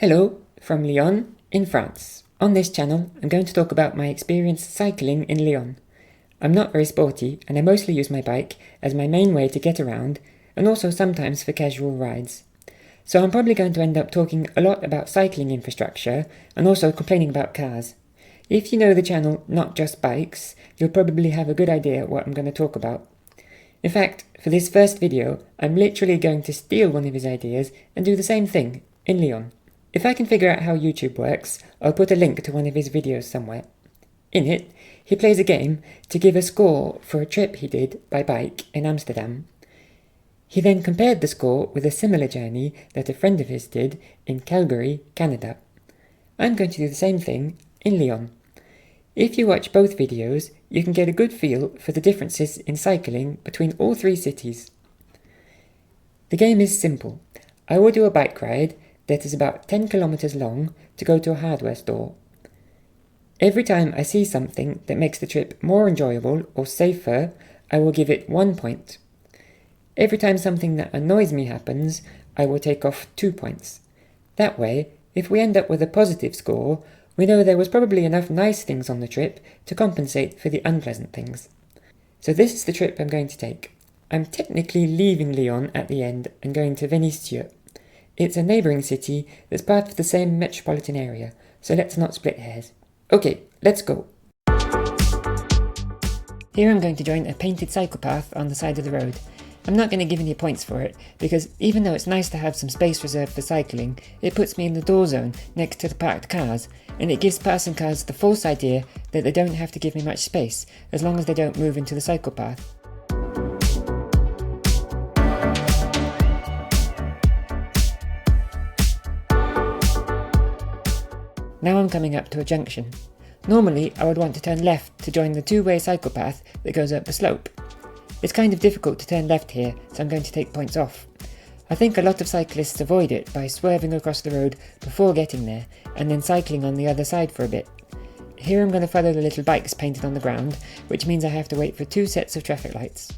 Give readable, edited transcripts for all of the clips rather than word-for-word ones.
Hello, from Lyon, in France. On this channel, I'm going to talk about my experience cycling in Lyon. I'm not very sporty, and I mostly use my bike as my main way to get around, and also sometimes for casual rides. So I'm probably going to end up talking a lot about cycling infrastructure, and also complaining about cars. If you know the channel Not Just Bikes, you'll probably have a good idea what I'm going to talk about. In fact, for this first video, I'm literally going to steal one of his ideas and do the same thing, in Lyon. If I can figure out how YouTube works, I'll put a link to one of his videos somewhere. In it, he plays a game to give a score for a trip he did by bike in Amsterdam. He then compared the score with a similar journey that a friend of his did in Calgary, Canada. I'm going to do the same thing in Lyon. If you watch both videos, you can get a good feel for the differences in cycling between all three cities. The game is simple. I will do a bike ride that is about 10 kilometers long to go to a hardware store. Every time I see something that makes the trip more enjoyable or safer, I will give it 1 point. Every time something that annoys me happens, I will take off 2 points. That way, if we end up with a positive score, we know there was probably enough nice things on the trip to compensate for the unpleasant things. So this is the trip I'm going to take. I'm technically leaving Lyon at the end and going to Vénissieux. It's a neighbouring city that's part of the same metropolitan area, so let's not split hairs. Okay, let's go. Here I'm going to join a painted cycle path on the side of the road. I'm not going to give any points for it, because even though it's nice to have some space reserved for cycling, it puts me in the door zone next to the parked cars, and it gives passing cars the false idea that they don't have to give me much space, as long as they don't move into the cycle path. Now I'm coming up to a junction. Normally, I would want to turn left to join the two-way cycle path that goes up the slope. It's kind of difficult to turn left here, so I'm going to take points off. I think a lot of cyclists avoid it by swerving across the road before getting there, and then cycling on the other side for a bit. Here I'm going to follow the little bikes painted on the ground, which means I have to wait for 2 sets of traffic lights.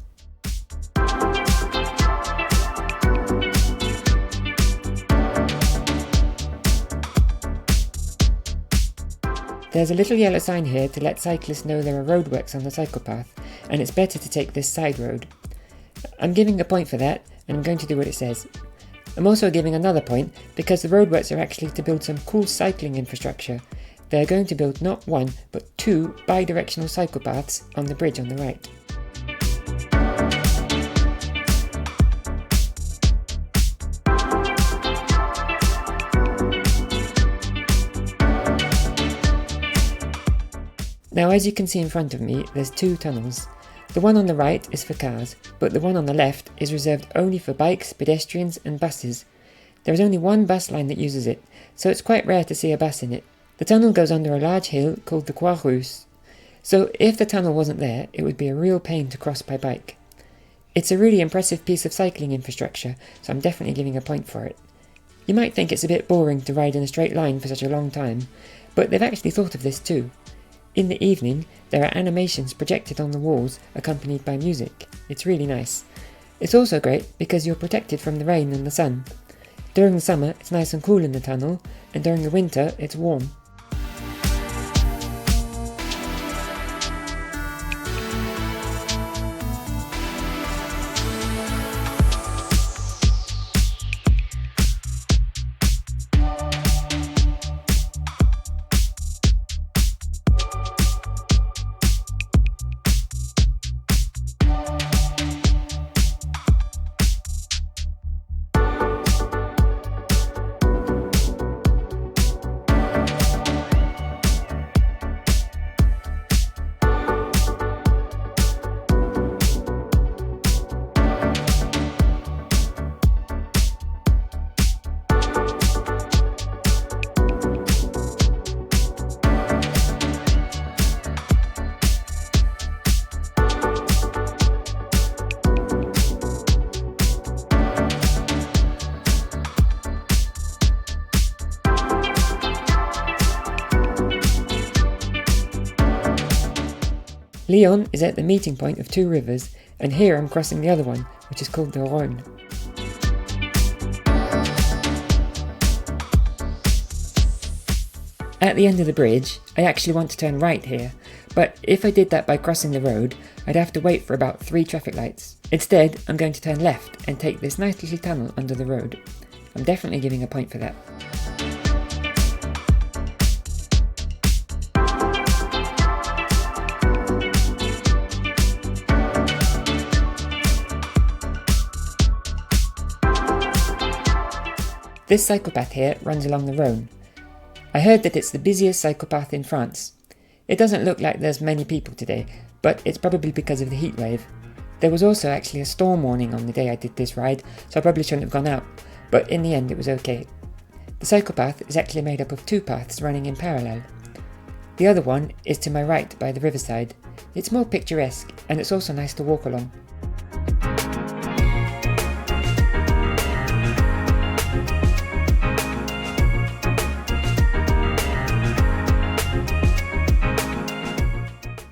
There's a little yellow sign here to let cyclists know there are roadworks on the cycle path, and it's better to take this side road. I'm giving a point for that, and I'm going to do what it says. I'm also giving another point because the roadworks are actually to build some cool cycling infrastructure. They are going to build not 1, but 2 bi-directional cycle paths on the bridge on the right. Now, as you can see in front of me, there's 2 tunnels. The one on the right is for cars, but the one on the left is reserved only for bikes, pedestrians and buses. There is only 1 bus line that uses it, so it's quite rare to see a bus in it. The tunnel goes under a large hill called the Croix Rousse, so if the tunnel wasn't there, it would be a real pain to cross by bike. It's a really impressive piece of cycling infrastructure, so I'm definitely giving a point for it. You might think it's a bit boring to ride in a straight line for such a long time, but they've actually thought of this too. In the evening, there are animations projected on the walls accompanied by music. It's really nice. It's also great because you're protected from the rain and the sun. During the summer, it's nice and cool in the tunnel, and during the winter, it's warm. Lyon is at the meeting point of 2 rivers, and here I'm crossing the other one, which is called the Rhône. At the end of the bridge, I actually want to turn right here, but if I did that by crossing the road, I'd have to wait for about 3 traffic lights. Instead, I'm going to turn left and take this nice little tunnel under the road. I'm definitely giving a point for that. This cyclepath here runs along the Rhône. I heard that it's the busiest cyclepath in France. It doesn't look like there's many people today, but it's probably because of the heat wave. There was also actually a storm warning on the day I did this ride, so I probably shouldn't have gone out, but in the end it was okay. The cyclepath is actually made up of 2 paths running in parallel. The other one is to my right by the riverside. It's more picturesque, and it's also nice to walk along.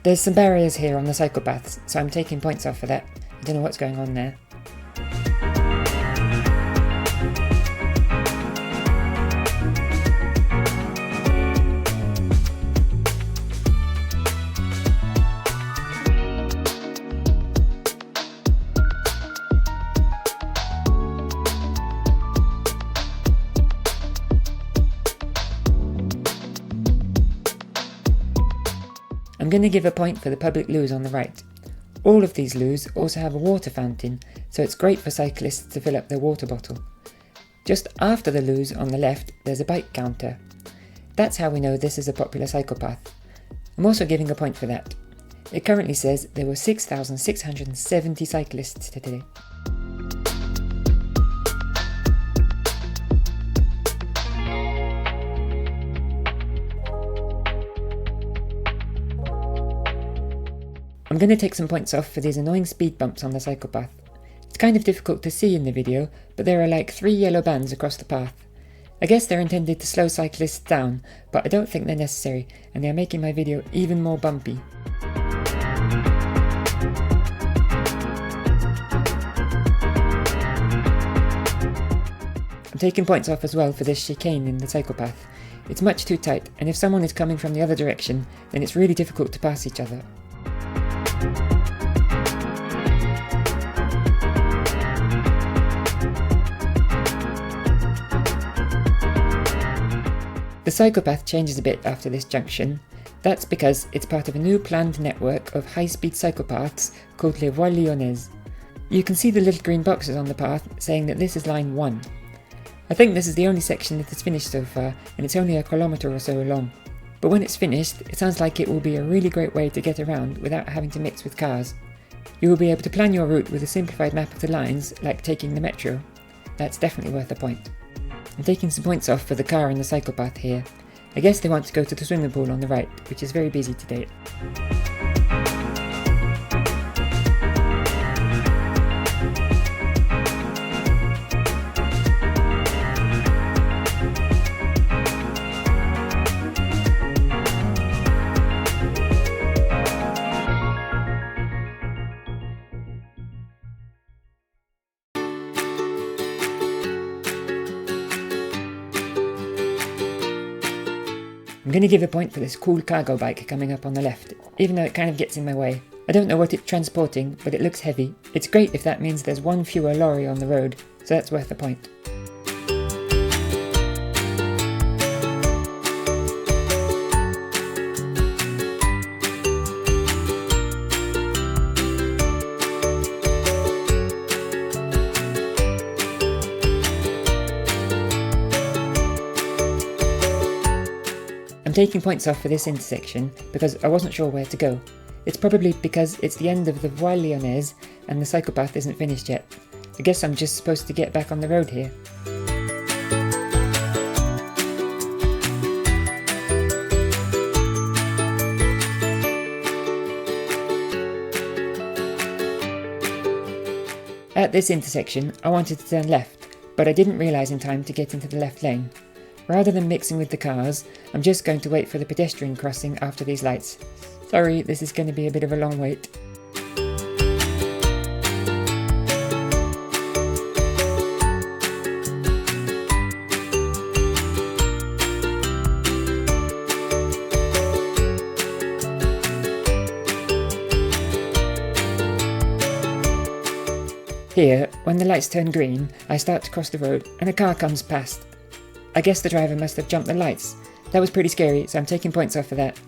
There's some barriers here on the cyclepaths, so I'm taking points off for that. I don't know what's going on there. I'm going to give a point for the public loos on the right. All of these loos also have a water fountain, so it's great for cyclists to fill up their water bottle. Just after the loos on the left, there's a bike counter. That's how we know this is a popular cyclepath. I'm also giving a point for that. It currently says there were 6,670 cyclists today. I'm going to take some points off for these annoying speed bumps on the cyclepath. It's kind of difficult to see in the video, but there are like 3 yellow bands across the path. I guess they're intended to slow cyclists down, but I don't think they're necessary, and they are making my video even more bumpy. I'm taking points off as well for this chicane in the cyclepath. It's much too tight, and if someone is coming from the other direction, then it's really difficult to pass each other. The cyclepath changes a bit after this junction. That's because it's part of a new planned network of high-speed cyclepaths called Les Voies Lyonnaises. You can see the little green boxes on the path saying that this is line 1. I think this is the only section that is finished so far, and it's only 1 kilometre or so long. But when it's finished, it sounds like it will be a really great way to get around without having to mix with cars. You will be able to plan your route with a simplified map of the lines, like taking the metro. That's definitely worth a point. I'm taking some points off for the car in the cyclepath here. I guess they want to go to the swimming pool on the right, which is very busy today. I'm going to give a point for this cool cargo bike coming up on the left, even though it kind of gets in my way. I don't know what it's transporting, but it looks heavy. It's great if that means there's 1 fewer lorry on the road, so that's worth a point. I'm taking points off for this intersection because I wasn't sure where to go. It's probably because it's the end of the Voie Lyonnaise and the cyclepath isn't finished yet. I guess I'm just supposed to get back on the road here. At this intersection, I wanted to turn left, but I didn't realise in time to get into the left lane. Rather than mixing with the cars, I'm just going to wait for the pedestrian crossing after these lights. Sorry, this is going to be a bit of a long wait. Here, when the lights turn green, I start to cross the road and a car comes past. I guess the driver must have jumped the lights. That was pretty scary, so I'm taking points off for that.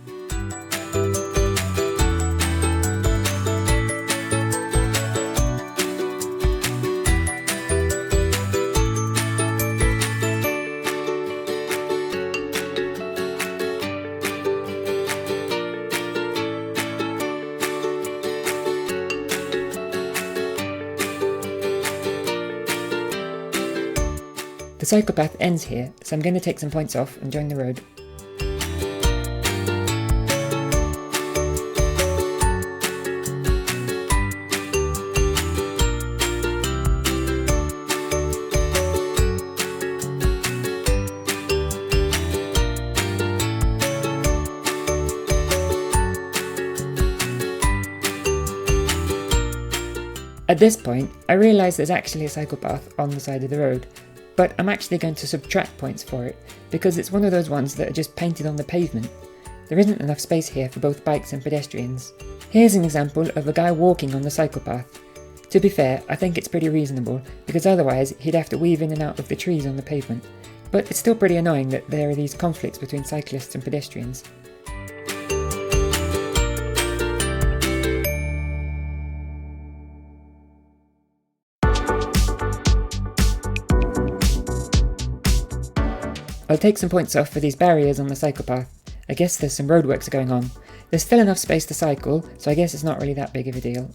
The cycle path ends here, so I'm going to take some points off and join the road. At this point, I realise there's actually a cycle path on the side of the road, but I'm actually going to subtract points for it, because it's one of those ones that are just painted on the pavement. There isn't enough space here for both bikes and pedestrians. Here's an example of a guy walking on the cycle path. To be fair, I think it's pretty reasonable, because otherwise he'd have to weave in and out of the trees on the pavement. But it's still pretty annoying that there are these conflicts between cyclists and pedestrians. I'll take some points off for these barriers on the cycle path. I guess there's some roadworks going on. There's still enough space to cycle, so I guess it's not really that big of a deal.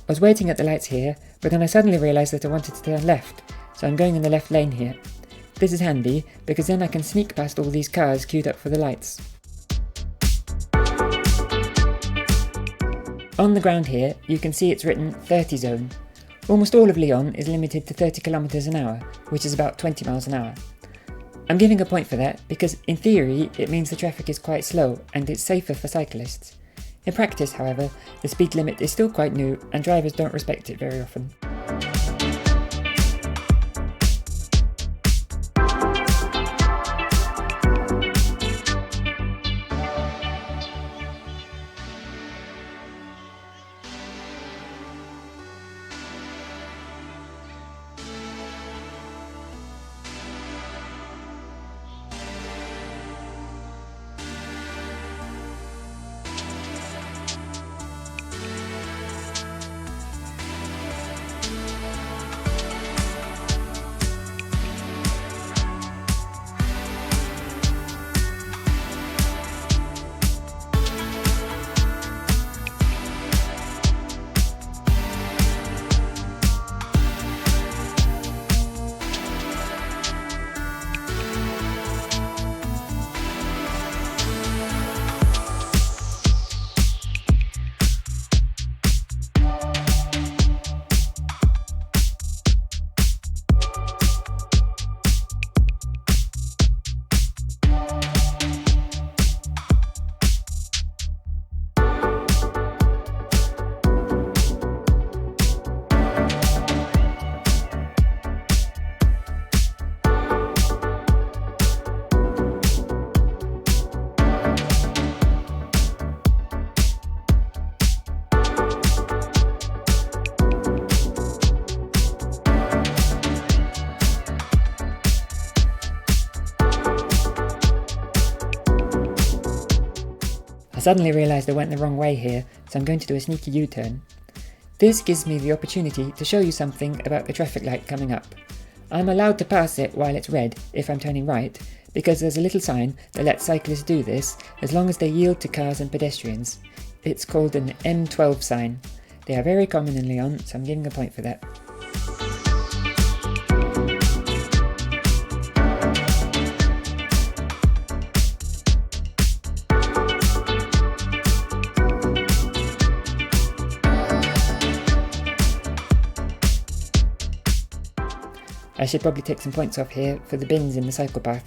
I was waiting at the lights here, but then I suddenly realised that I wanted to turn left, so I'm going in the left lane here. This is handy, because then I can sneak past all these cars queued up for the lights. On the ground here, you can see it's written 30 zone. Almost all of Lyon is limited to 30 km an hour, which is about 20 miles an hour. I'm giving a point for that because in theory it means the traffic is quite slow and it's safer for cyclists. In practice, however, the speed limit is still quite new and drivers don't respect it very often. I suddenly realised I went the wrong way here, so I'm going to do a sneaky U-turn. This gives me the opportunity to show you something about the traffic light coming up. I'm allowed to pass it while it's red if I'm turning right, because there's a little sign that lets cyclists do this as long as they yield to cars and pedestrians. It's called an M12 sign. They are very common in Lyon, so I'm giving a point for that. I should probably take some points off here for the bins in the cycle path.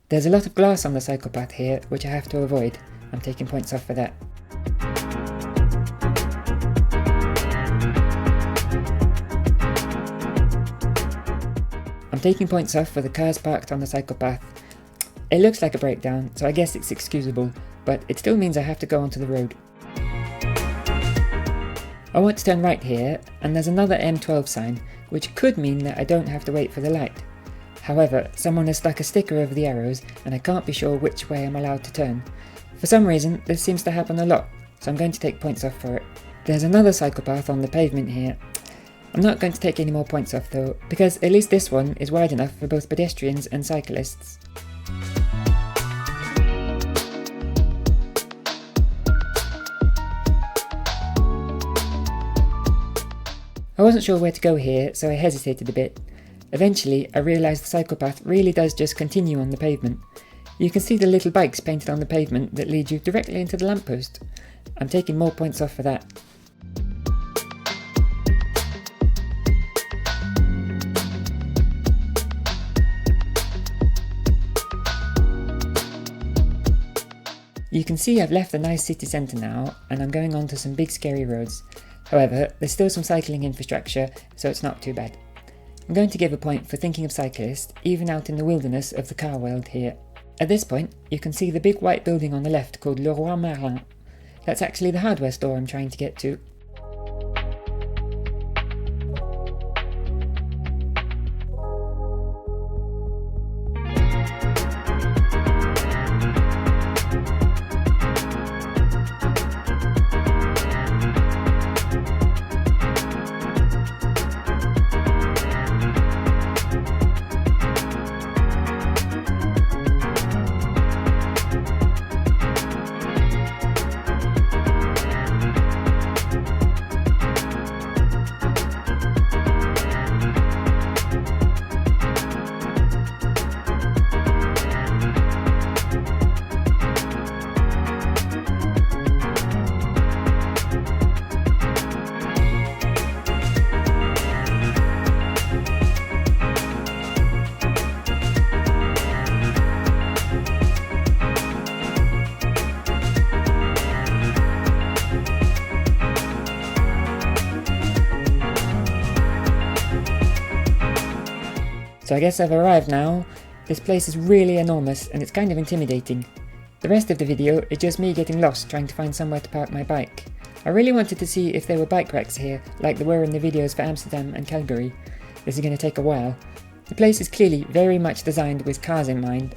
There's a lot of glass on the cycle path here, which I have to avoid. I'm taking points off for that. I'm taking points off for the cars parked on the cycle path. It looks like a breakdown, so I guess it's excusable, but it still means I have to go onto the road. I want to turn right here, and there's another M12 sign, which could mean that I don't have to wait for the light. However, someone has stuck a sticker over the arrows and I can't be sure which way I'm allowed to turn. For some reason, this seems to happen a lot, so I'm going to take points off for it. There's another cycle path on the pavement here. I'm not going to take any more points off though, because at least this one is wide enough for both pedestrians and cyclists. I wasn't sure where to go here, so I hesitated a bit. Eventually, I realised the cycle path really does just continue on the pavement. You can see the little bikes painted on the pavement that lead you directly into the lamppost. I'm taking more points off for that. You can see I've left the nice city centre now, and I'm going on to some big scary roads. However, there's still some cycling infrastructure, so it's not too bad. I'm going to give a point for thinking of cyclists, even out in the wilderness of the car world here. At this point, you can see the big white building on the left called Le Roi Merlin. That's actually the hardware store I'm trying to get to. So I guess I've arrived now. This place is really enormous and it's kind of intimidating. The rest of the video is just me getting lost trying to find somewhere to park my bike. I really wanted to see if there were bike racks here, like there were in the videos for Amsterdam and Calgary. This is going to take a while. The place is clearly very much designed with cars in mind.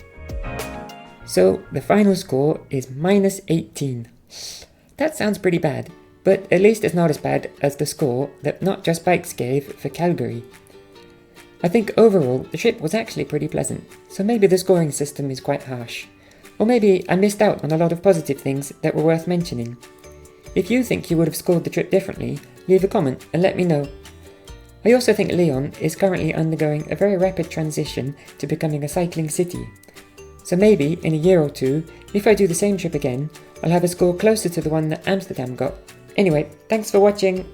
So the final score is -18. That sounds pretty bad, but at least it's not as bad as the score that Not Just Bikes gave for Calgary. I think overall the trip was actually pretty pleasant, so maybe the scoring system is quite harsh. Or maybe I missed out on a lot of positive things that were worth mentioning. If you think you would have scored the trip differently, leave a comment and let me know. I also think Lyon is currently undergoing a very rapid transition to becoming a cycling city. So maybe in a year or two, if I do the same trip again, I'll have a score closer to the one that Amsterdam got. Anyway, thanks for watching!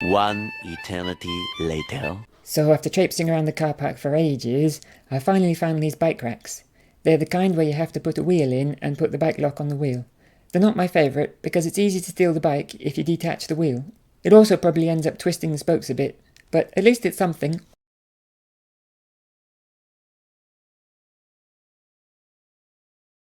One eternity later. So after traipsing around the car park for ages, I finally found these bike racks. They're the kind where you have to put a wheel in and put the bike lock on the wheel. They're not my favourite because it's easy to steal the bike if you detach the wheel. It also probably ends up twisting the spokes a bit, but at least it's something.